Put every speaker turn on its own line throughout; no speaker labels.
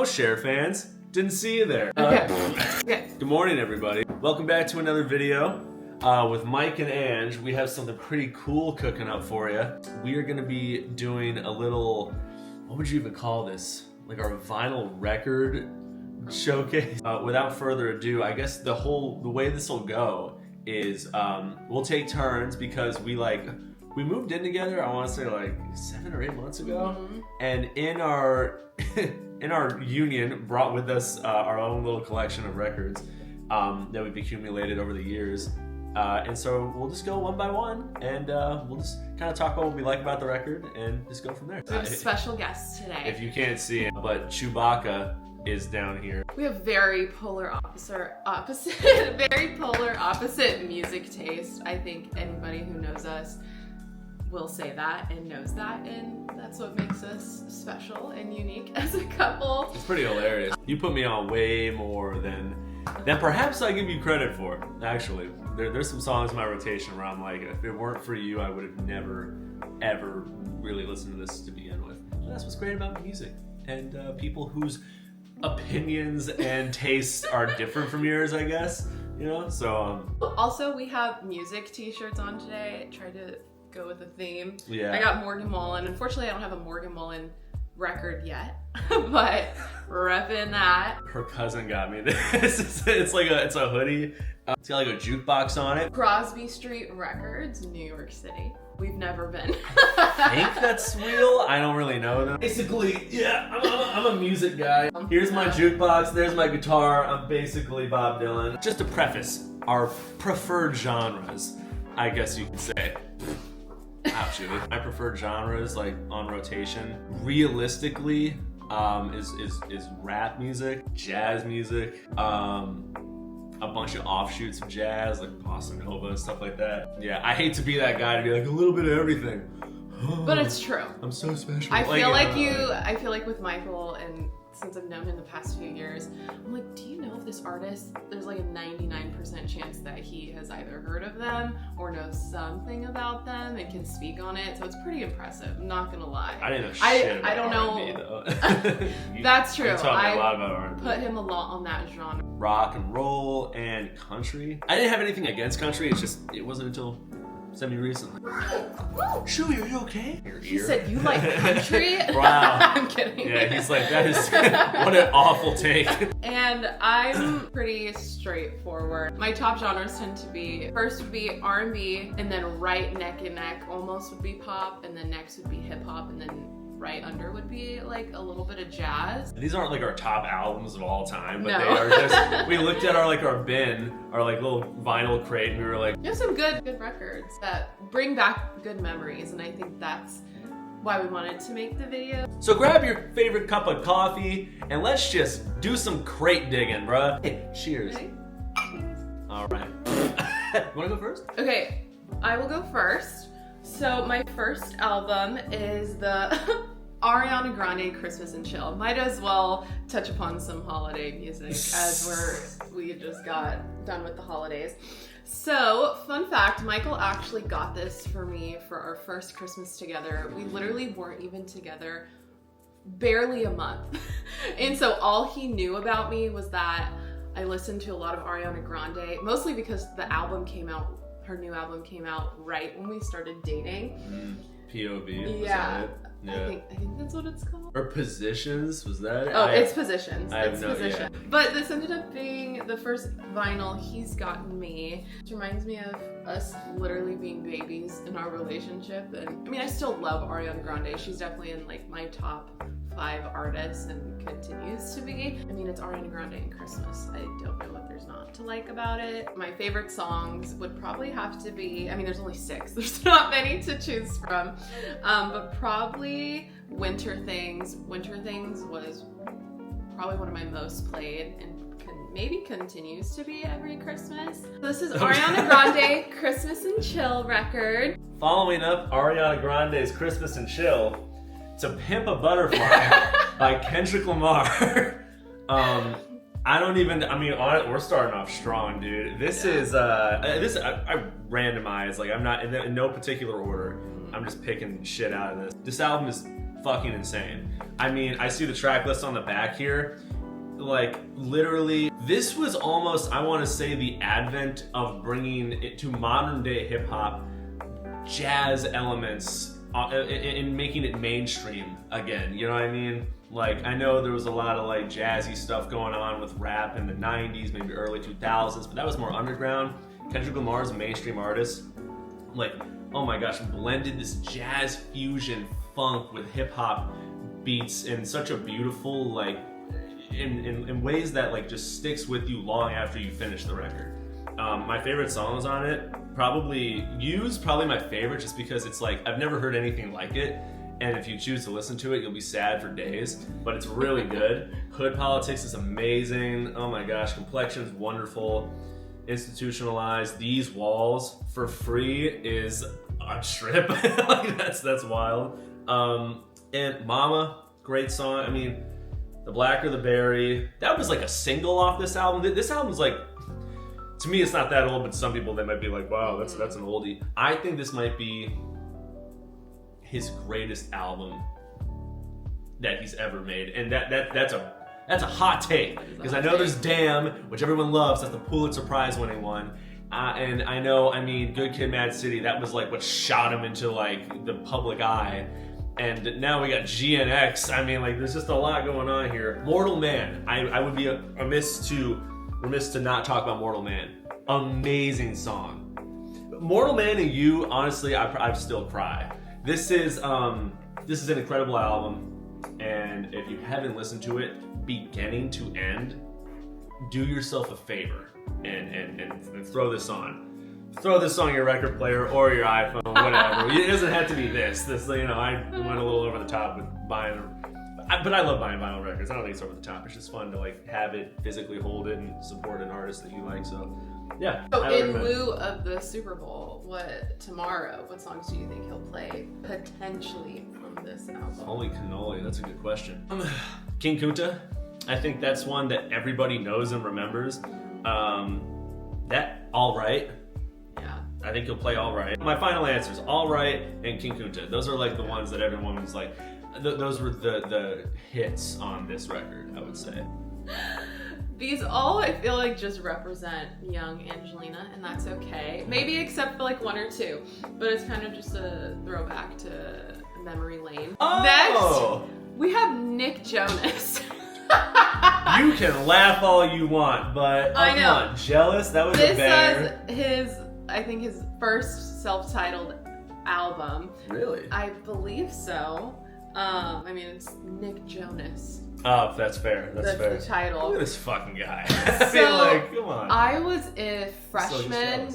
Hello, CHER fans. Didn't see you there.
Okay.
Good morning, everybody. Welcome back to another video with Mike and Ange. We have something pretty cool cooking up for you. We are going to be doing a little, what would you even call this? Like our vinyl record showcase. Without further ado, I guess the way this will go is we'll take turns because we moved in together, I want to say like 7 or 8 months ago. Mm-hmm. And in our union brought with us our own little collection of records that we've accumulated over the years. And so we'll just go one by one and we'll just kind of talk about what we like about the record and just go from there.
We have special guests today.
If you can't see it, but Chewbacca is down here.
We have very polar opposite music taste. I think anybody who knows us will say that and knows that, and that's what makes us special and unique as a couple.
It's pretty hilarious. You put me on way more than perhaps I give you credit for. Actually, there's some songs in my rotation where I'm like, if it weren't for you, I would have never, ever really listened to this to begin with. And that's what's great about music and people whose opinions and tastes are different from yours, I guess. You know, so.
Also, we have music t-shirts on today. I tried to go with the theme.
Yeah.
I got Morgan Wallen. Unfortunately, I don't have a Morgan Wallen record yet, but repping that.
Her cousin got me this. It's a hoodie. It's got like a jukebox on it.
Crosby Street Records, New York City. We've never been.
I think that's real. I don't really know them. Basically, yeah, I'm a music guy. Here's my jukebox. There's my guitar. I'm basically Bob Dylan. Just to preface, our preferred genres, I guess you could say. Actually, my preferred genres, like on rotation, realistically, is rap music, jazz music, a bunch of offshoots of jazz, like bossa nova and stuff like that. Yeah, I hate to be that guy to be like a little bit of everything.
But it's true.
I'm so special.
I feel like with Michael, and since I've known him the past few years, I'm like, do you know if this artist, there's like a 99% chance that he has either heard of them or knows something about them and can speak on it. So it's pretty impressive, I'm not gonna lie.
I didn't know shit about
I don't
R&B,
know.
though.
That's true.
You taught me a lot about R&B.
Put him a lot on that genre.
Rock and roll and country. I didn't have anything against country, it wasn't until semi-recently. Chewy, are you okay?
He said, you like country?
Wow.
I'm kidding.
Yeah, he's like, that is, what an awful take.
And I'm pretty straightforward. My top genres tend to be, first would be R&B, and then right neck and neck almost would be pop, and then next would be hip hop, and then right under would be like a little bit of jazz.
These aren't like our top albums of all time, but
no.
They are just, we looked at our bin, our like little vinyl crate, and we were like,
there's some good records that bring back good memories, and I think that's why we wanted to make the video.
So grab your favorite cup of coffee and let's just do some crate digging, bruh. Hey, cheers.
Ready?
All right. You wanna go first?
Okay, I will go first. So my first album is the Ariana Grande Christmas and Chill. Might as well touch upon some holiday music as we just got done with the holidays. So, fun fact, Michael actually got this for me for our first Christmas together. We literally weren't even together barely a month. And so all he knew about me was that I listened to a lot of Ariana Grande, mostly because the album came out, her new album came out right when we started dating.
POV.
Yeah.
Yeah.
I think that's what it's called.
Or Positions, was that it?
Oh, it's Positions.
It's Position.
Yeah. But this ended up being the first vinyl he's gotten me. It reminds me of us literally being babies in our relationship. And I mean, I still love Ariana Grande. She's definitely in like my top 5 artists and continues to be. I mean, it's Ariana Grande and Christmas. I don't know what there's not to like about it. My favorite songs would probably have to be, I mean, there's only 6. There's not many to choose from. But probably Winter Things. Winter Things was probably one of my most played and maybe continues to be every Christmas. This is Ariana Grande Christmas and Chill record.
Following up Ariana Grande's Christmas and Chill, To Pimp a Butterfly by Kendrick Lamar. We're starting off strong, dude. This is, I randomized, like I'm not in no particular order. I'm just picking shit out of this. This album is fucking insane. I mean, I see the track list on the back here. Like, literally, this was almost, I want to say, the advent of bringing it to modern day hip hop jazz elements and making it mainstream again. You know what I mean? Like, I know there was a lot of like jazzy stuff going on with rap in the 90s, maybe early 2000s, but that was more underground. Kendrick Lamar's a mainstream artist. Like, oh my gosh, blended this jazz fusion funk with hip hop beats in such a beautiful, like, in ways that like just sticks with you long after you finish the record. My favorite songs on it, probably my favorite just because it's like, I've never heard anything like it. And if you choose to listen to it, you'll be sad for days, but it's really good. Hood Politics is amazing. Oh my gosh, Complexion's wonderful. Institutionalized, These Walls for Free is a trip. Like, that's wild. And Mama, great song. I mean, The Blacker the Berry, that was like a single off this album. This album's like, to me, it's not that old, but to some people they might be like, wow, that's an oldie. I think this might be his greatest album that he's ever made, and that's a hot take, because I know there's Damn, which everyone loves. That's the Pulitzer Prize winning one, and I know, I mean, Good Kid, Mad City, that was like what shot him into like the public eye, and now we got GNX. I mean, like, there's just a lot going on here. Mortal Man, I would be remiss to not talk about Mortal Man. Amazing song. Mortal Man and You, honestly, I still cry. This is an incredible album, and if you haven't listened to it beginning to end, do yourself a favor and throw this on. Throw this on your record player or your iPhone, whatever. It doesn't have to be this. You know, I went a little over the top with buying, but I love buying vinyl records. I don't think it's over the top. It's just fun to like have it, physically hold it, and support an artist that you like. So, yeah.
So in lieu of the Super Bowl, what songs do you think he'll play potentially on this album?
Holy cannoli, that's a good question. King Kunta, I think that's one that everybody knows and remembers. That All Right.
Yeah.
I think he'll play All Right. My final answers, All Right and King Kunta. Those are like the ones that everyone was like, those were the hits on this record, I would say.
These all, I feel like, just represent young Angelina, and that's okay. Maybe except for like one or two, but it's kind of just a throwback to memory lane.
Oh!
Next, we have Nick Jonas.
You can laugh all you want, but
I know.
Come on, Jealous, that was a banger.
This was his first self-titled album.
Really?
I believe so. I mean, it's Nick Jonas.
Oh, that's fair. That's fair.
The title.
Look at this fucking guy. I feel like, come on.
I was a freshman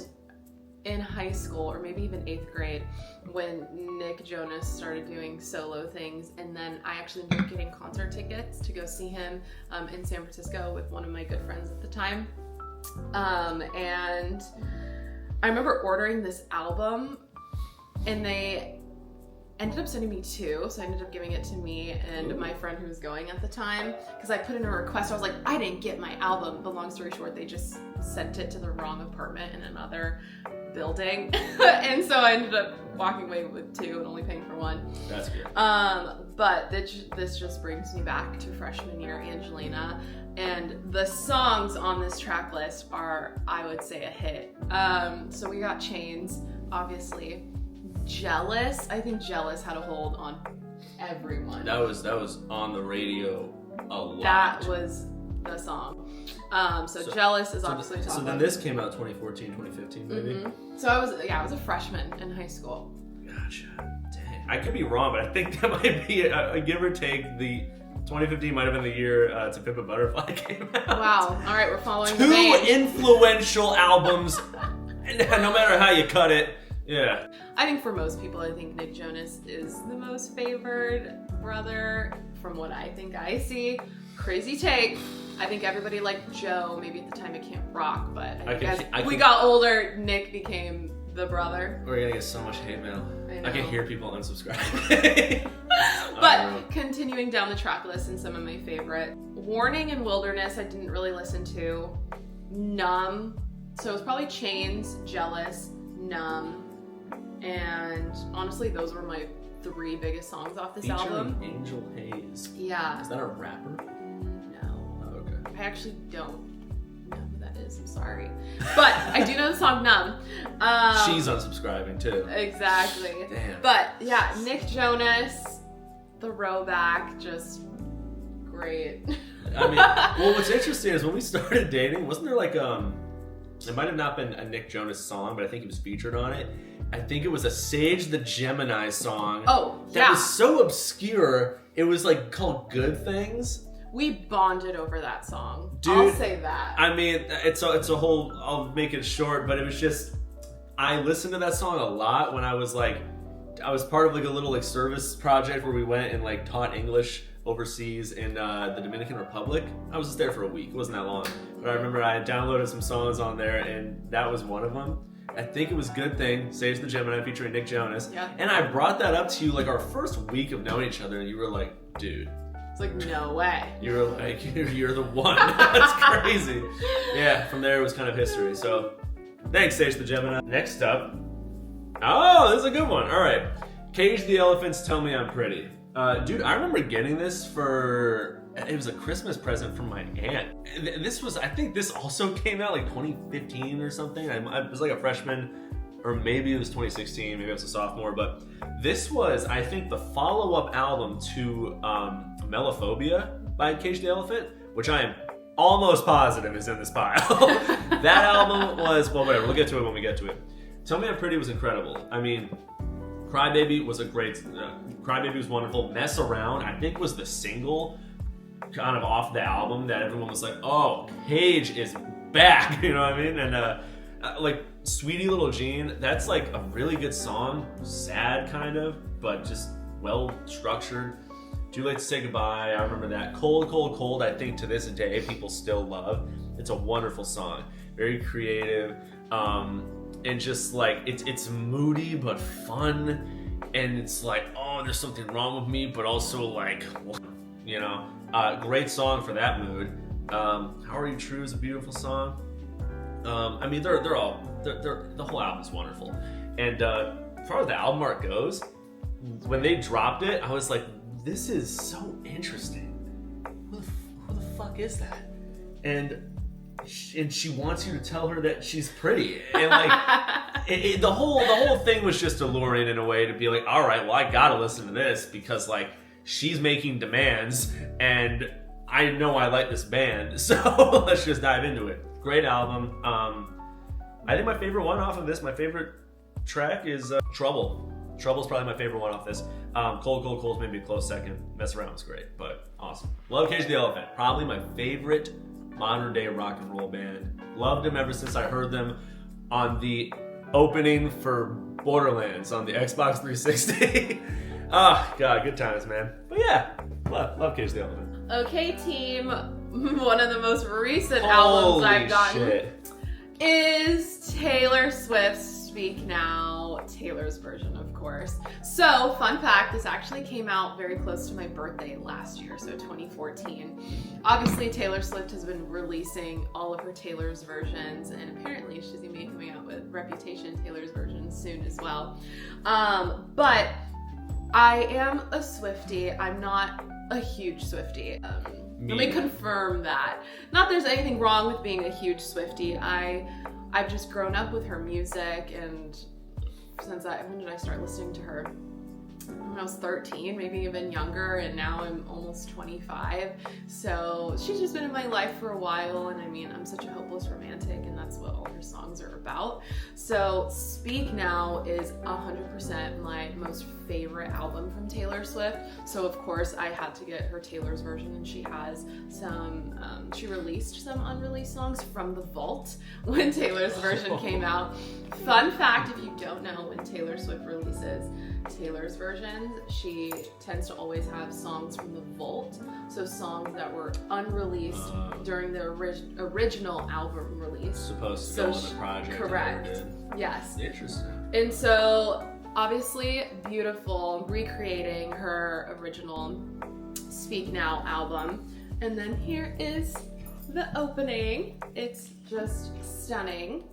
in high school, or maybe even 8th grade, when Nick Jonas started doing solo things, and then I actually ended up getting concert tickets to go see him in San Francisco with one of my good friends at the time. And I remember ordering this album, and they ended up sending me two, so I ended up giving it to me and my friend who was going at the time, because I put in a request. I was like, I didn't get my album, but long story short, they just sent it to the wrong apartment in another building, and so I ended up walking away with two and only paying for one.
That's good.
But this just brings me back to freshman year Angelina, and the songs on this track list are, I would say, a hit. So we got Chains, obviously. Jealous. I think Jealous had a hold on everyone.
That was on the radio a lot.
That was the song. So Jealous is obviously top.
So then this came out 2014, 2015 maybe?
Mm-hmm. So I was a freshman in high school.
Gotcha. Dang. I could be wrong, but I think that might be a give or take. The 2015 might have been the year To Pimp a Butterfly came out.
Wow. All right, we're following the
Two
vein.
influential albums, no matter how you cut it. Yeah.
I think for most people, I think Nick Jonas is the most favored brother from what I think I see. Crazy take. I think everybody liked Joe, maybe at the time at Camp Rock, but as we got older, Nick became the brother.
We're gonna get so much hate mail. I can hear people unsubscribe.
But continuing down the track list, and some of my favorite. Warning and Wilderness, I didn't really listen to. Numb. So it was probably Chains, Jealous, Numb. And honestly, those were my 3 biggest songs off this
Featuring
album.
Angel Hayes.
Yeah.
Is that a rapper?
No.
Oh, okay.
I actually don't know who that is. I'm sorry. But I do know the song Numb.
She's unsubscribing too.
Exactly.
Damn.
But yeah, Nick Jonas, the Rowback, just great.
I mean, well, what's interesting is when we started dating, wasn't there like it might have not been a Nick Jonas song, but I think he was featured on it. I think it was a Sage the Gemini song.
Oh, yeah.
That was so obscure. It was like called Good Things.
We bonded over that song.
Dude,
I'll say that.
I mean, it's a whole, I'll make it short, but it was just, I listened to that song a lot when I was part of like a little like service project where we went and like taught English overseas in the Dominican Republic. I was just there for a week. It wasn't that long. But I remember I downloaded some songs on there and that was one of them. I think it was Good Thing, Sage the Gemini featuring Nick Jonas.
Yeah.
And I brought that up to you like our first week of knowing each other and you were like, dude.
It's like, no way.
You were like, you're the one. That's crazy. Yeah, from there it was kind of history. So thanks, Sage the Gemini. Next up. Oh, this is a good one. All right. Cage the Elephants, Tell Me I'm Pretty. Dude, I remember getting this it was a Christmas present from my aunt. This was, I think this also came out like 2015 or something. I was like a freshman, or maybe it was 2016, maybe I was a sophomore, but this was, I think, the follow-up album to Melophobia by Cage the Elephant, which I am almost positive is in this pile. That album was, well, whatever, we'll get to it when we get to it. Tell Me I'm Pretty was incredible. I mean, Crybaby was Crybaby was wonderful. Mess Around, I think, was the single kind of off the album that everyone was like, oh, Cage is back, you know what I mean? And like Sweetie Little Jean, that's like a really good song, sad kind of, but just well structured. Too Late to Say Goodbye, I remember that. Cold, Cold, Cold, I think to this day people still love. It's a wonderful song, very creative, and just like it's moody but fun, and it's like, oh, there's something wrong with me, but also like, you know, great song for that mood. How Are You True is a beautiful song. I mean, they're the whole album's wonderful. And as far as the album art goes, when they dropped it, I was like, this is so interesting. Who the fuck is that? And she wants you to tell her that she's pretty. And like, the whole thing was just alluring in a way to be like, all right, well, I gotta listen to this because like she's making demands and I know I like this band, so let's just dive into it. Great album. I think my favorite one off of this, my favorite track is Trouble. Trouble's probably my favorite one off this. Cold, Cold, Cold's maybe a close second. Mess Around was great, but awesome. Love Cage the Elephant. Probably my favorite modern day rock and roll band. Loved them ever since I heard them on the opening for Borderlands on the Xbox 360. Oh, God, good times, man. But yeah, love Cage the Elephant.
Okay, team. One of the most recent albums I've gotten is Taylor Swift's Speak Now, Taylor's version, of course. So, fun fact, this actually came out very close to my birthday last year, so 2014. Obviously, Taylor Swift has been releasing all of her Taylor's versions, and apparently she's going to be coming out with Reputation Taylor's version soon as well. But I am a Swiftie. I'm not a huge Swiftie. Let me confirm that. Not there's anything wrong with being a huge Swiftie. I've just grown up with her music, and when did I start listening to her? When I was 13, maybe even younger, and now I'm almost 25. So she's just been in my life for a while, and I mean, I'm such a hopeless romantic, and that's what all her songs are about. So Speak Now is 100% my most favorite album from Taylor Swift. So of course I had to get her Taylor's version, and she has some, she released some unreleased songs from the vault when Taylor's version came out. Fun fact, if you don't know, when Taylor Swift releases Taylor's versions, she tends to always have songs from the vault, so songs that were unreleased during the original album release.
Supposed to go on the project.
Correct. Yes.
Interesting.
And so, obviously, beautiful, recreating her original Speak Now album. And then here is the opening. It's just stunning.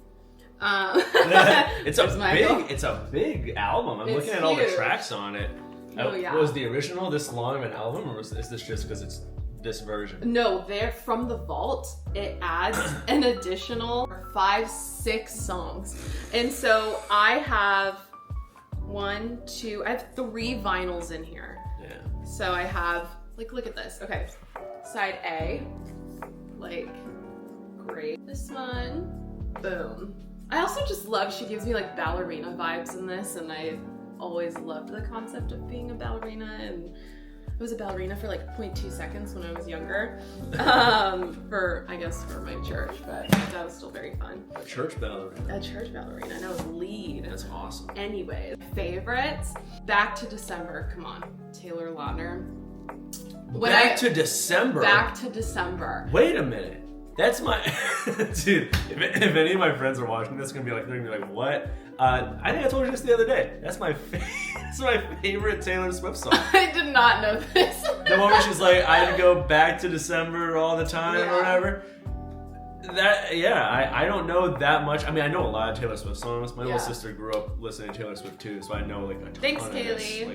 It's a big album. I'm looking at all the tracks on it.
Oh yeah.
Was the original this long of an album, or is this just because it's this version?
No, they're from the vault. It adds an additional 5-6 songs. And so I have I have 3 vinyls in here.
Yeah.
So I have, like, look at this. Okay, side A, like, great. This one, boom. I also just love, she gives me like ballerina vibes in this, and I always loved the concept of being a ballerina, and I was a ballerina for like 0.2 seconds when I was younger, for my church, but that was still very fun.
A church ballerina.
A church ballerina, and I was lead.
That's awesome.
Anyways, favorites, Back to December, come on, Taylor Lautner.
Back to December?
Back to December.
Wait a minute. That's my dude. If any of my friends are watching this, they're gonna be like, "What?" I think I told you this the other day. That's my favorite Taylor Swift song.
I did not know this.
The one where she's like, "I had to go back to December all the time," or whatever. I don't know that much. I mean, I know a lot of Taylor Swift songs. My little sister grew up listening to Taylor Swift too, so I know like a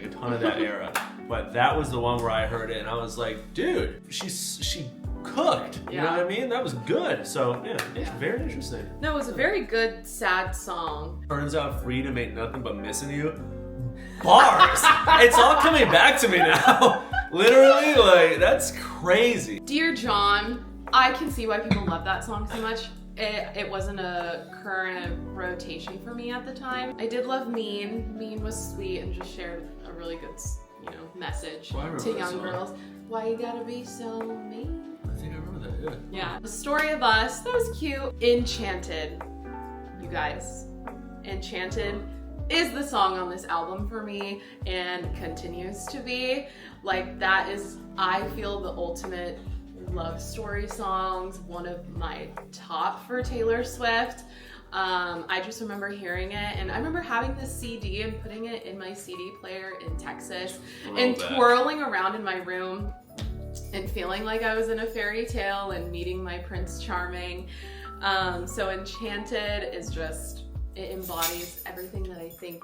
ton of that era. But that was the one where I heard it, and I was like, "Dude, she cooked." You know what I mean? That was good. So it's very interesting.
No, it was a very good, sad song.
Turns out freedom ain't nothing but missing you. Bars. It's all coming back to me now. Literally, like, that's crazy.
Dear John, I can see why people love that song so much. It wasn't a current rotation for me at the time. I did love Mean. Mean was sweet and just shared a really good, message to young girls. Why you gotta be so mean?
I think I remember that,
Yeah. The Story of Us, that was cute. Enchanted, you guys. Enchanted is the song on this album for me, and continues to be. Like, that is, I feel, the ultimate love story songs, one of my top for Taylor Swift. I just remember hearing it, and I remember having this CD and putting it in my CD player in Texas and twirling around in my room and feeling like I was in a fairy tale and meeting my Prince Charming. So Enchanted is just, it embodies everything that I think,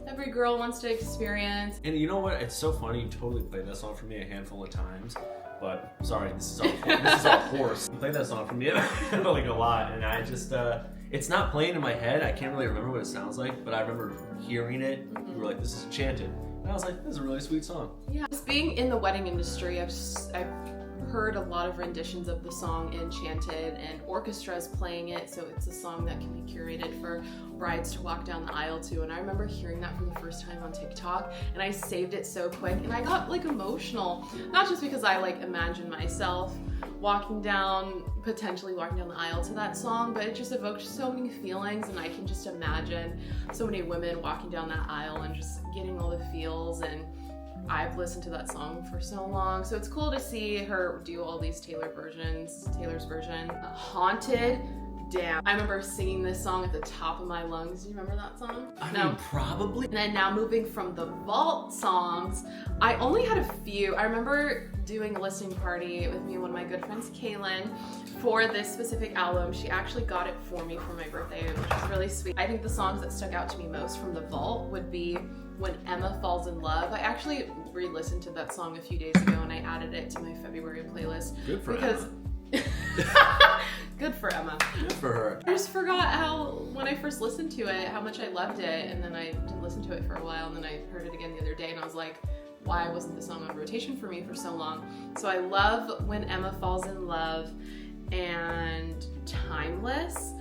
every girl wants to experience.
And you know what? It's so funny. You totally played that song for me a handful of times. But sorry, this is all horse. You played that song for me like a lot, and I just it's not playing in my head. I can't really remember what it sounds like, but I remember hearing it. You were like, "This is Enchanted," and I was like, "This is a really sweet song."
Yeah, just being in the wedding industry, I've heard a lot of renditions of the song Enchanted, and orchestras playing it, so it's a song that can be curated for brides to walk down the aisle to. And I remember hearing that for the first time on TikTok, and I saved it so quick, and I got like emotional, not just because I like imagine myself potentially walking down the aisle to that song, but it just evoked so many feelings, and I can just imagine so many women walking down that aisle and just getting all the feels. And I've listened to that song for so long, so it's cool to see her do all these Taylor's version. Haunted, damn. I remember singing this song at the top of my lungs. Do you remember that song?
I mean, probably.
And then now moving from the vault songs, I only had a few. I remember doing a listening party with me and one of my good friends, Kaylin, for this specific album. She actually got it for me for my birthday, which was really sweet. I think the songs that stuck out to me most from the vault would be When Emma Falls in Love. I actually re-listened to that song a few days ago, and I added it to my February playlist.
Good for Emma.
Good for Emma.
Good for her.
I just forgot when I first listened to it, how much I loved it, and then I didn't listen to it for a while, and then I heard it again the other day, and I was like, why wasn't the song on rotation for me for so long? So I love When Emma Falls in Love and Timeless.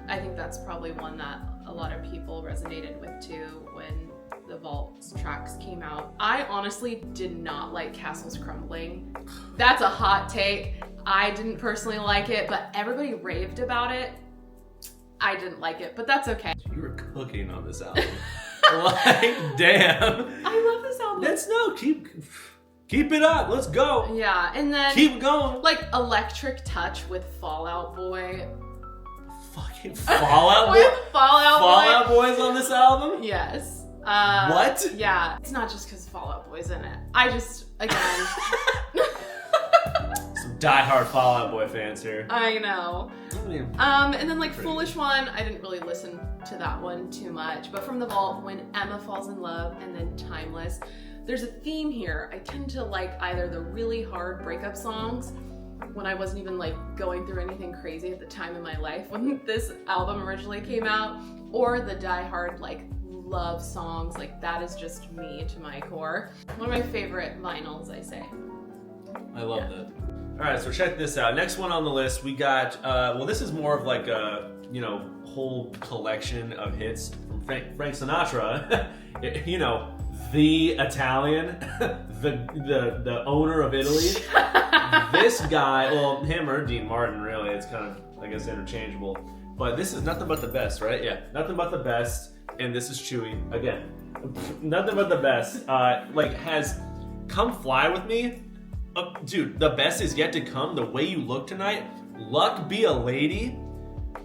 I think that's probably one that a lot of people resonated with too when the Vault tracks came out. I honestly did not like Castles Crumbling. That's a hot take. I didn't personally like it, but everybody raved about it. I didn't like it, but that's okay.
You were cooking on this album. Like, damn.
I love this album.
Keep it up. Let's go.
Yeah, and then
keep going.
Like Electric Touch with Fallout Boy.
Fucking Fallout Boy.
With Fallout
Boy's on this album?
Yes.
What?
Yeah, it's not just because Fallout Boy's in it. I just, again.
Some diehard Fallout Boy fans here.
I know. And then like Foolish One, I didn't really listen to that one too much. But from the vault, When Emma Falls in Love and then Timeless. There's a theme here. I tend to like either the really hard breakup songs when I wasn't even like going through anything crazy at the time in my life when this album originally came out, or the die-hard like love songs. Like that is just me to my core. One of my favorite vinyls, I say.
I love that. All right, so check this out. Next one on the list, we got, well, this is more of like a, you know, whole collection of hits from Frank Sinatra. You know, the Italian, the owner of Italy. This guy, well, him or Dean Martin, really, it's kind of, I guess, interchangeable. But this is Nothing But the Best, right? Yeah, Nothing But the Best, and this is Chewy, again. Nothing But the Best, like, has Come Fly With Me. Dude, the best is yet to come. The Way You Look Tonight. Luck Be a Lady.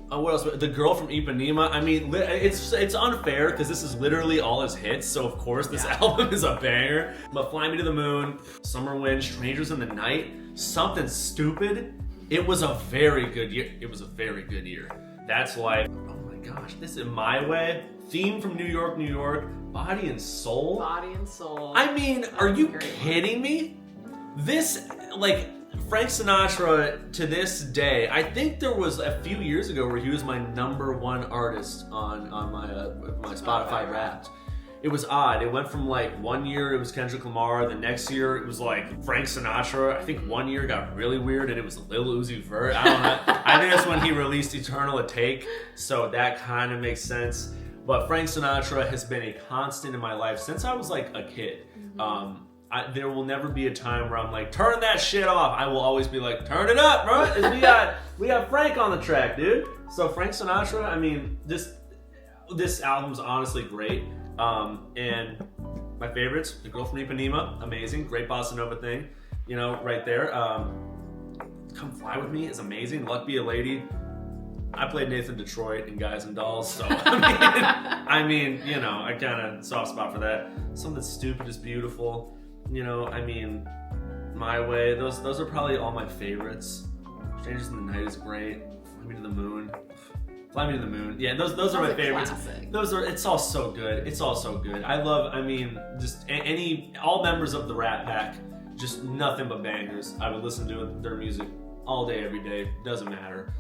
What else? The Girl from Ipanema. I mean, it's unfair because this is literally all his hits. So of course this album is a banger. But Fly Me to the Moon, Summer Wind, Strangers in the Night, Something Stupid. It was a very good year. It was a very good year. That's like, oh my gosh, this is My Way. Theme from New York, New York. Body and Soul.
Body and Soul.
I mean, are you kidding me? This, like, Frank Sinatra, to this day, I think there was a few years ago where he was my #1 artist on my Spotify Wrapped. It was odd. It went from like one year it was Kendrick Lamar, the next year it was like Frank Sinatra. I think one year got really weird and it was Lil Uzi Vert. I don't know. I think that's when he released Eternal a Take, so that kind of makes sense. But Frank Sinatra has been a constant in my life since I was like a kid. There will never be a time where I'm like, turn that shit off. I will always be like, turn it up, bro. We got Frank on the track, dude. So Frank Sinatra, I mean, this album's honestly great. And my favorites, The Girl from Ipanema, amazing, great bossa nova thing, you know, right there. Come Fly With Me is amazing. Luck Be a Lady. I played Nathan Detroit in Guys and Dolls, so I mean, you know, I kind of soft spot for that. Something Stupid is beautiful. You know, I mean, My Way. Those are probably all my favorites. Strangers in the Night is great. Fly Me to the Moon. Fly Me to the Moon. Yeah, those are my favorites. Classic. It's all so good. It's all so good. I mean, just all members of the Rat Pack, just nothing but bangers. I would listen to their music all day, every day. Doesn't matter.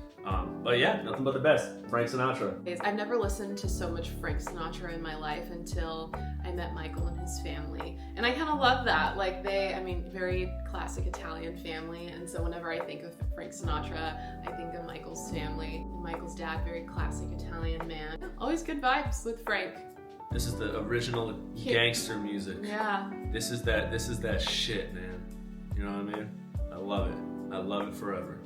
But yeah, Nothing But the Best. Frank Sinatra.
I've never listened to so much Frank Sinatra in my life until I met Michael and his family. And I kind of love that. Like very classic Italian family. And so whenever I think of Frank Sinatra, I think of Michael's family. And Michael's dad, very classic Italian man. Always good vibes with Frank.
This is the original gangster music.
Yeah.
This is that shit, man. You know what I mean? I love it. I love it forever.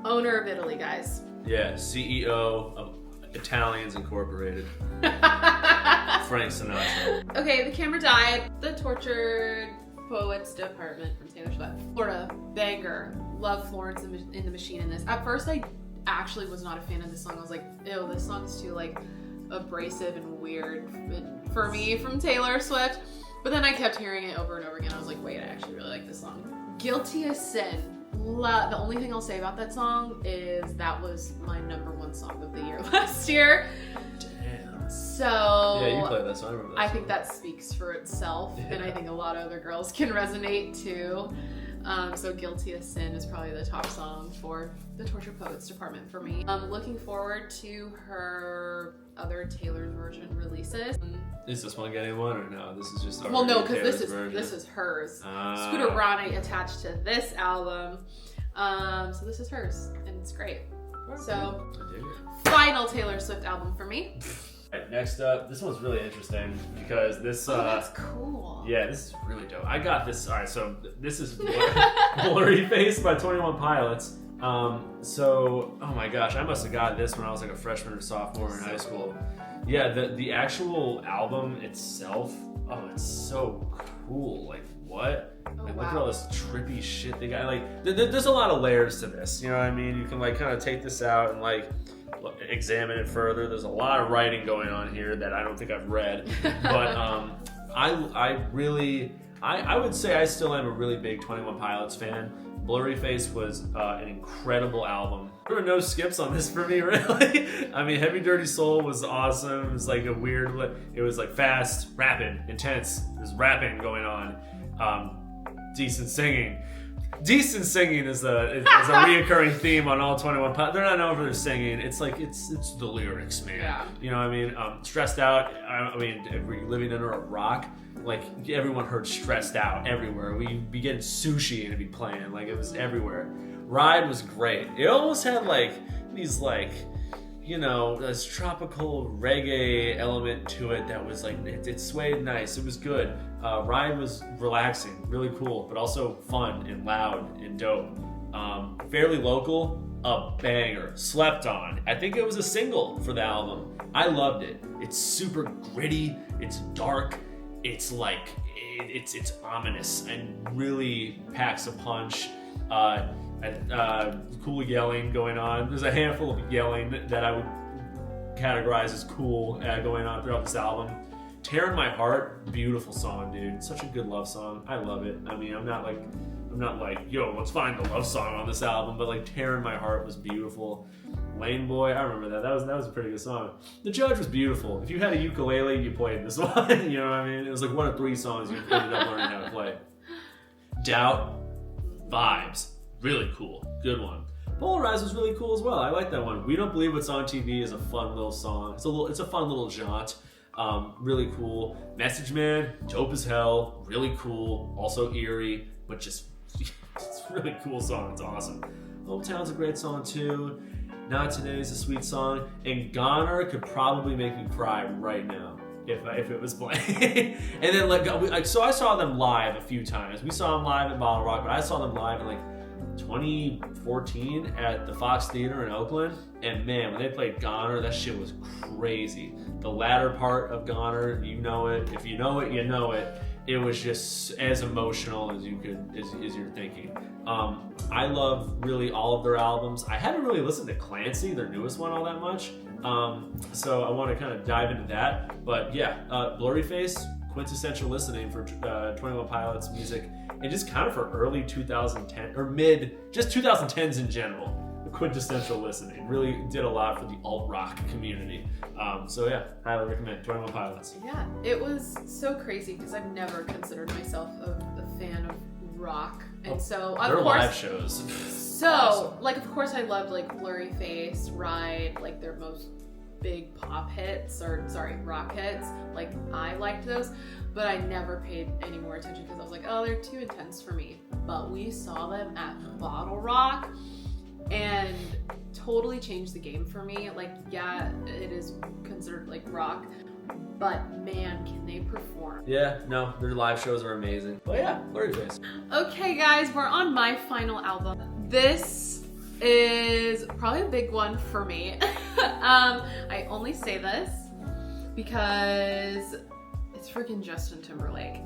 Owner of Italy, guys.
Yeah, CEO of Italians Incorporated. Frank Sinatra.
Okay, The Camera Died. The Tortured Poets Department from Taylor Swift. Florida, banger. Love Florence in the Machine in this. At first, I actually was not a fan of this song. I was like, ew, this song's too like abrasive and weird for me from Taylor Swift. But then I kept hearing it over and over again. I was like, wait, I actually really like this song. Guilty as Sin. The only thing I'll say about that song is that was my #1 song of the year last year.
Damn.
So
yeah, you played that song. I remember that song.
think that speaks for itself, and I think a lot of other girls can resonate too. So Guilty as Sin is probably the top song for the Torture Poets Department for me. I'm looking forward to her other Taylor's version releases.
Is this one getting one or no? This is just our
no, because
version.
this is hers. Scooter Braun attached to this album, so this is hers, and it's great. So, final Taylor Swift album for me.
Right, next up, this one's really interesting because this.
That's cool.
Yeah, this is really dope. I got this. All right, so this is Blurry Face by 21 Pilots. So, oh my gosh, I must have got this when I was like a freshman or sophomore in high school. Yeah, the actual album itself, oh, it's so cool. Like, what? Like, look at all this trippy shit they got. Like, there's a lot of layers to this. You know what I mean? You can like kind of take this out and like examine it further. There's a lot of writing going on here that I don't think I've read. But I would say I still am a really big 21 Pilots fan. Blurry Face was an incredible album. There were no skips on this for me, really. I mean, Heavy Dirty Soul was awesome. It was like a weird, it was like fast, rapid, intense. There's rapping going on. Decent singing. Decent singing is a reoccurring theme on all 21 Pilots. They're not known for their singing. It's like, it's the lyrics, man.
Yeah.
You know what I mean? Stressed Out, I mean, if we're living under a rock, like everyone heard Stressed Out everywhere. We'd be getting sushi and it'd be playing, like it was everywhere. Ride was great. It almost had like these like, you know, this tropical reggae element to it that was like, it swayed nice. It was good. Ride was relaxing, really cool, but also fun and loud and dope. Fairly Local, a banger. Slept On. I think it was a single for the album. I loved it. It's super gritty. It's dark. It's like, it's ominous and really packs a punch. Cool yelling going on. There's a handful of yelling that I would categorize as cool going on throughout this album. Tear in My Heart, beautiful song, dude. Such a good love song. I love it. I mean, I'm not like, yo, let's find the love song on this album, but like Tear in My Heart was beautiful. Lane Boy, I remember that. That was a pretty good song. The Judge was beautiful. If you had a ukulele, you played this one. You know what I mean? It was like one of 3 songs you ended up learning how to play. Doubt, Vibes, really cool. Good one. Polarize was really cool as well. I like that one. We Don't Believe What's on TV is a fun little song. It's a fun little jaunt. Really cool. Message Man, dope as hell. Really cool. Also eerie, but just it's a really cool song. It's awesome. Hometown's a great song too. Not Today's a sweet song. And Goner could probably make me cry right now if it was playing. And then so I saw them live a few times. We saw them live at Bottle Rock, but I saw them live in like 2014 at the Fox Theater in Oakland, and man, when they played Goner, that shit was crazy. The latter part of Goner, you know it. If you know it, you know it. It was just as emotional as you're thinking. I love really all of their albums. I haven't really listened to Clancy, their newest one, all that much. So I want to kind of dive into that. But yeah, Blurry Face, quintessential listening for 21 Pilots music, and just kind of for early 2010 or just 2010s in general. Quintessential listening. Really did a lot for the alt-rock community. So yeah, highly recommend 21 Pilots.
Yeah, it was so crazy because I've never considered myself a fan of rock. And so, of course,
live shows.
So, awesome. Like, of course I loved, like, Blurry Face, Ride, like, their most big pop hits, rock hits. Like, I liked those, but I never paid any more attention because I was like, oh, they're too intense for me. But we saw them at Bottle Rock, and totally changed the game for me. Like, yeah, it is considered like rock, but man, can they perform.
Yeah, no, their live shows are amazing. But yeah, Blurry Face.
Okay guys, we're on my final album. This is probably a big one for me. I only say this because it's freaking Justin Timberlake.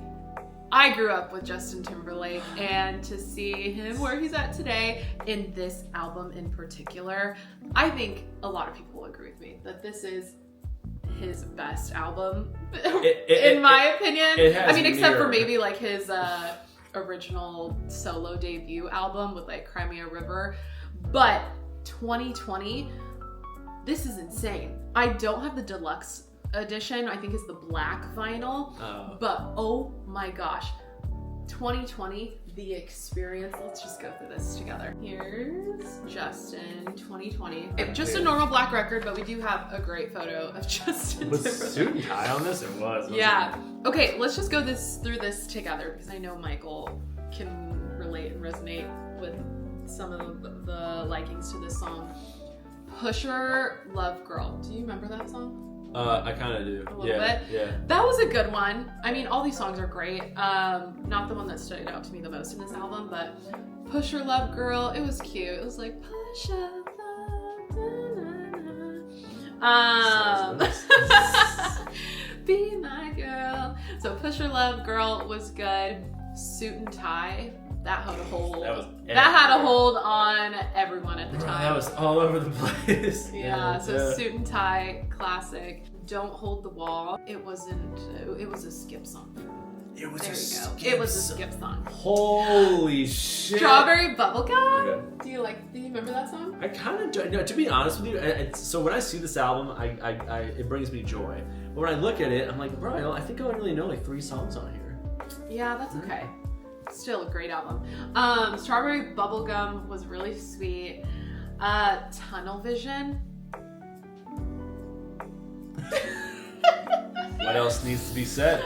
I grew up with Justin Timberlake, and to see him where he's at today in this album in particular, I think a lot of people will agree with me that this is his best album, in my opinion. I mean, except for maybe like his original solo debut album with like Crimea River. But 2020, this is insane. I don't have the deluxe edition, I think is the black vinyl, but oh my gosh, 2020, the experience. Let's just go through this together. Here's Justin 2020. Just a normal black record, but we do have a great photo of Justin.
Was suit and tie on this? It was.
Yeah. Okay, let's just go through this together because I know Michael can relate and resonate with some of the likings to this song. Pusher, Love Girl. Do you remember that song?
I kind of do.
A little bit.
Yeah.
That was a good one. I mean, all these songs are great. Not the one that stood out to me the most in this album, but Pusher, Love Girl, it was cute. It was like, Pusher, Love, Be My Girl. So Pusher, Love Girl was good. Suit and Tie. That had a hold. That had a hold on everyone at the time.
That was all over the place.
Yeah. Suit and Tie, classic. Don't Hold the Wall. It was a skip song.
It was
There
a
you go.
skip
It was a skip song.
Holy shit.
Strawberry Bubblegum?
Okay.
Do you remember that song?
I kind of do. No, to be honest with you, so when I see this album, it brings me joy. But when I look at it, I'm like, bro, I think I only know like 3 songs on here.
Yeah, that's okay. Still a great album. Strawberry Bubblegum was really sweet. Tunnel Vision.
What else needs to be said?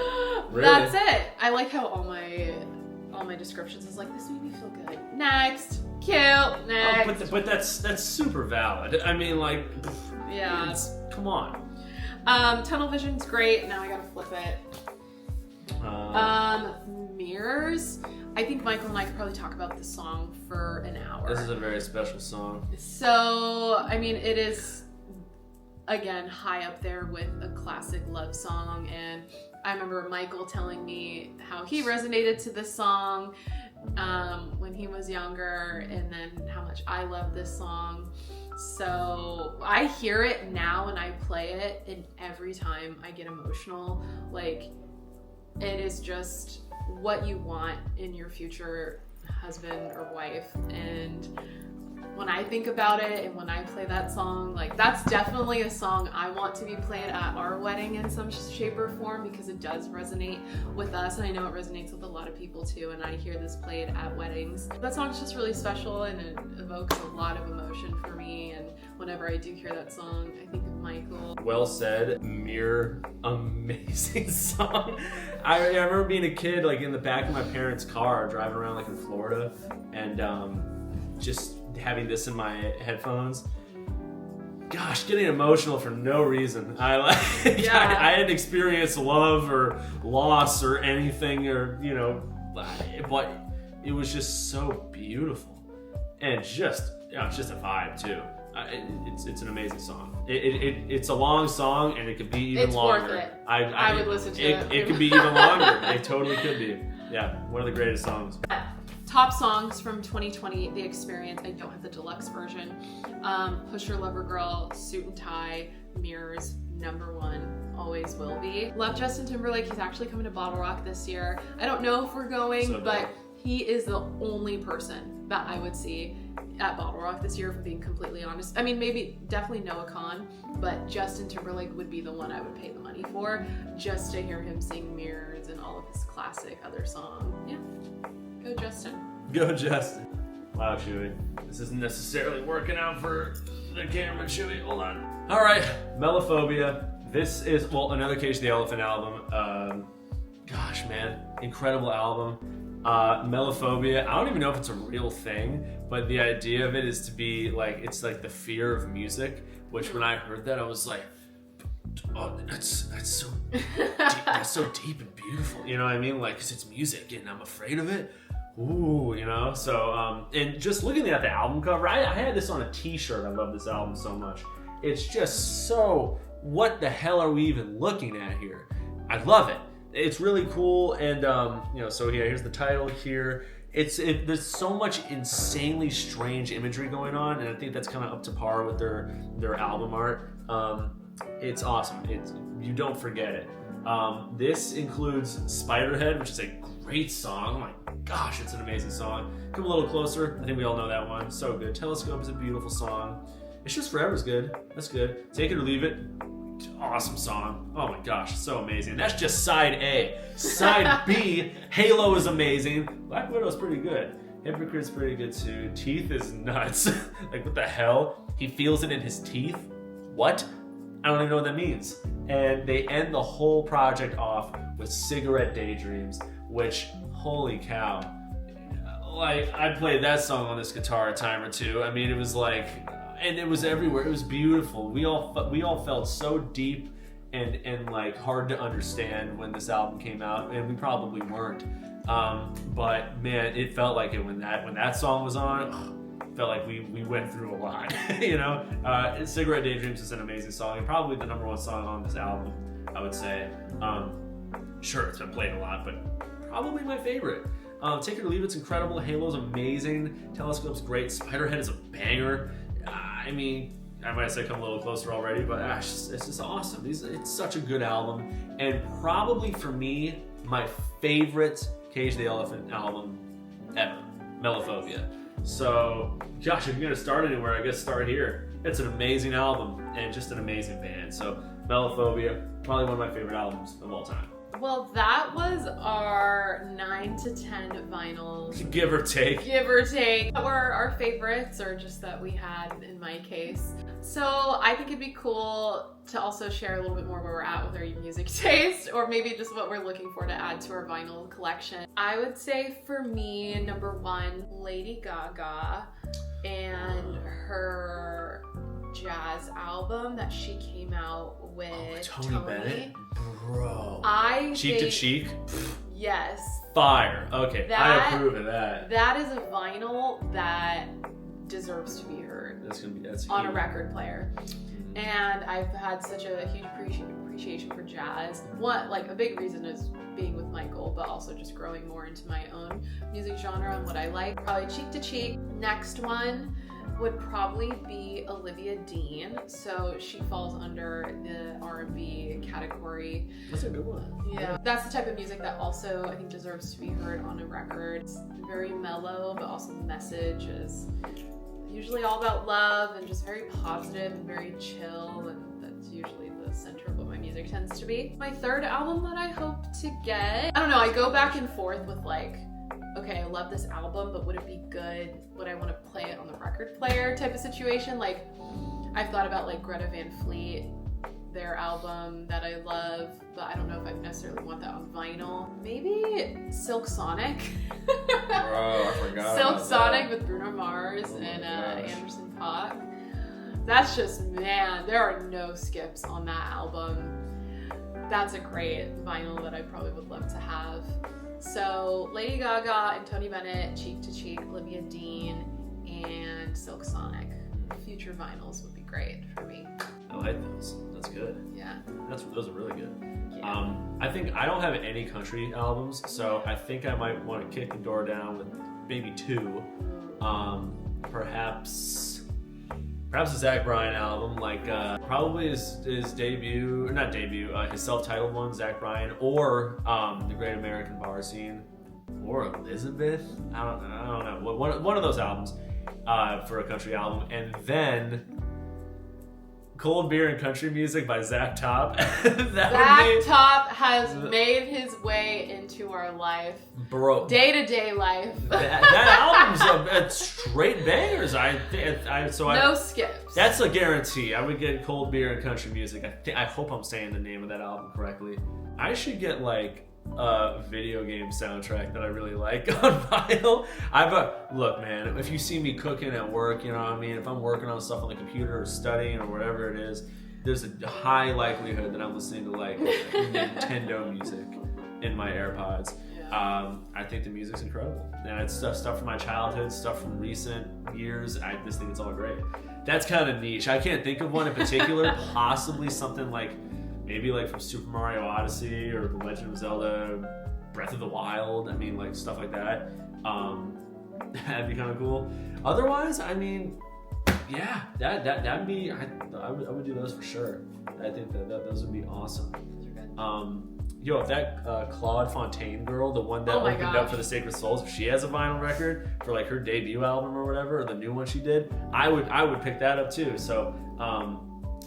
Really?
That's it. I like how all my descriptions is like, this made me feel good. Next. Cute. Next.
Oh, but that's super valid. I mean, like,
yeah.
Come on.
Tunnel Vision's great. Now I gotta flip it. Mirrors. I think Michael and I could probably talk about this song for an hour.
This is a very special song.
So, I mean, it is, again, high up there with a classic love song. And I remember Michael telling me how he resonated to this song when he was younger, and then how much I love this song. So I hear it now and I play it, and every time I get emotional. Like, it is just what you want in your future husband or wife. And when I think about it and when I play that song, like, that's definitely a song I want to be played at our wedding in some shape or form, because it does resonate with us, and I know it resonates with a lot of people too, and I hear this played at weddings. That song's just really special, and it evokes a lot of emotion for me, and whenever I do hear that song, I think of Michael.
Well said. Mirror, amazing song. I remember being a kid, like in the back of my parents' car, driving around like in Florida, and just having this in my headphones. Gosh, getting emotional for no reason. I hadn't experienced love or loss or anything, or but it was just so beautiful, and it's just a vibe too. It's an amazing song. It's a long song, and it could be even longer.
It's worth it.
I
would listen to it.
It could be even longer. It totally could be. Yeah, one of the greatest songs.
Top songs from 2020, The Experience. I don't have the deluxe version. Pusher Lover Girl, Suit and Tie, Mirrors, #1, always will be. Love Justin Timberlake. He's actually coming to Bottle Rock this year. I don't know if we're going, but he is the only person that I would see at Bottle Rock this year, if I'm being completely honest. I mean, definitely Noah Khan, but Justin Timberlake would be the one I would pay the money for, just to hear him sing Mirrors and all of his classic other songs. Yeah. Go Justin.
Go Justin. Wow, Chewy. This isn't necessarily working out for the camera, Chewy. Hold on. All right, Melophobia. This is, another Cage the Elephant album. Gosh, man, incredible album. Melophobia. I don't even know if it's a real thing, but the idea of it is to be like, it's like the fear of music, which when I heard that, I was like, oh, that's so deep, that's so deep and beautiful. You know what I mean? Like, 'cause it's music and I'm afraid of it. Ooh, so, and just looking at the album cover, I had this on a t-shirt. I love this album so much. It's just so, what the hell are we even looking at here? I love it. It's really cool. And, so here's the title here. There's so much insanely strange imagery going on, and I think that's kind of up to par with their album art. It's awesome. You don't forget it. This includes Spiderhead, which is a great song. Oh my gosh, it's an amazing song. Come a little closer. I think we all know that one. So good. Telescope is a beautiful song. It's Just Forever's good. That's good. Take It or Leave It. Awesome song. Oh my gosh, so amazing. That's just side A. Side B, Halo is amazing. Black Widow's pretty good. Hypocrite's pretty good too. Teeth is nuts. Like, what the hell? He feels it in his teeth? What? I don't even know what that means. And they end the whole project off with Cigarette Daydreams, which, holy cow. Like, I played that song on this guitar a time or two. I mean, it was like, and it was everywhere. It was beautiful. We all felt so deep and like hard to understand when this album came out, and we probably weren't. But man, it felt like it when that song was on. It felt like we went through a lot. Cigarette Daydreams is an amazing song, and probably the #1 song on this album, I would say. Sure, it's been played a lot, but probably my favorite. Take It or Leave It's incredible. Halo's amazing. Telescope's great. Spiderhead is a banger. I mean, I might say come a little closer already, but it's just awesome. It's such a good album, and probably for me, my favorite Cage the Elephant album ever, Mellophobia. So, gosh, if you're gonna start anywhere, I guess start here. It's an amazing album and just an amazing band. So, Mellophobia, probably one of my favorite albums of all time.
Well, that was our 9 to 10 vinyls.
Give or take.
Give or take. That were our favorites, or just that we had in my case. So I think it'd be cool to also share a little bit more where we're at with our music taste, or maybe just what we're looking for to add to our vinyl collection. I would say for me, number 1, Lady Gaga and her jazz album that she came out with
Tony Bennett? Bro. Cheek to Cheek?
Yes.
Fire. Okay, I approve of that.
That is a vinyl that deserves to be heard.
That's
on
huge.
a record player. And I've had such a huge appreciation for jazz. One, like, a big reason is being with Michael, but also just growing more into my own music genre and what I like. Probably Cheek to Cheek. Next one would probably be Olivia Dean. So she falls under the R&B category.
That's a good one.
Yeah. That's the type of music that also I think deserves to be heard on a record. It's very mellow, but also the message is usually all about love and just very positive and very chill, and that's usually the center of what my music tends to be. My third album that I hope to get, I don't know, I go back and forth with like, okay, I love this album, but would it be good? Would I want to play it on the record player type of situation? Like, I've thought about like Greta Van Fleet, their album that I love, but I don't know if I necessarily want that on vinyl. Maybe Silk Sonic.
Bro, I forgot
Silk
about
Sonic
that.
with Bruno Mars and
gosh.
Anderson .Paak. That's just, man, there are no skips on that album. That's a great vinyl that I probably would love to have. So Lady Gaga and Tony Bennett, Cheek to Cheek, Olivia Dean, and Silk Sonic. Future vinyls would be great for me.
I like those. That's good.
Yeah.
Those are really good.
Yeah.
I think I don't have any country albums, so I think I might want to kick the door down with maybe 2. Perhaps a Zach Bryan album, like probably his debut, or not debut, his self-titled one, Zach Bryan, or The Great American Bar Scene, or Elizabeth. I don't know. One of those albums for a country album, and then Cold Beer and Country Music by Zach Top.
Zach Top has made his way into our life.
Bro.
Day-to-day life.
that album's a straight bangers.
No skips.
That's a guarantee. I would get Cold Beer and Country Music. I hope I'm saying the name of that album correctly. I should get like a video game soundtrack that I really like on vinyl. Look, man, if you see me cooking at work, you know what I mean? If I'm working on stuff on the computer or studying or whatever it is, there's a high likelihood that I'm listening to like Nintendo music in my AirPods. I think the music's incredible. And it's stuff from my childhood, stuff from recent years. I just think it's all great. That's kind of niche. I can't think of one in particular. Possibly something like maybe like from Super Mario Odyssey or The Legend of Zelda, Breath of the Wild. I mean, like stuff like that. That'd be kind of cool. Otherwise, I mean, yeah, that'd be. I would do those for sure. I think that those would be awesome. Yo, if that Claude Fontaine girl, the one that opened up for the Sacred Souls, if she has a vinyl record for like her debut album or whatever, or the new one she did, I would pick that up too. So,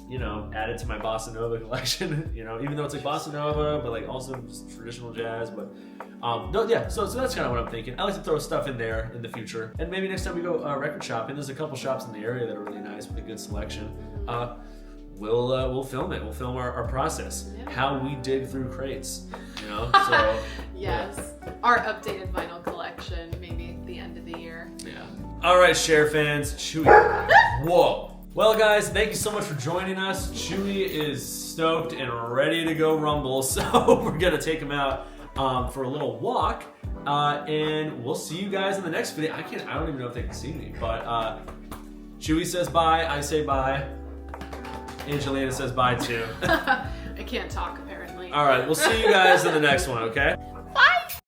you know, add it to my bossa nova collection. You know, even though it's like bossa nova, but like also just traditional jazz. But no, yeah. So that's kind of what I'm thinking. I like to throw stuff in there in the future, and maybe next time we go record shopping, there's a couple shops in the area that are really nice with a good selection. We'll film it. We'll film our process, how we dig through crates, you know. So
yes, our updated vinyl collection, maybe at the end of the year.
Yeah. All right, CHER fans, Chewy. Whoa. Well, guys, thank you so much for joining us. Chewy is stoked and ready to go rumble, so we're gonna take him out for a little walk, and we'll see you guys in the next video. I don't even know if they can see me, but Chewy says bye. I say bye. Angelina says bye too.
I can't talk, apparently.
All right, we'll see you guys in the next one, okay?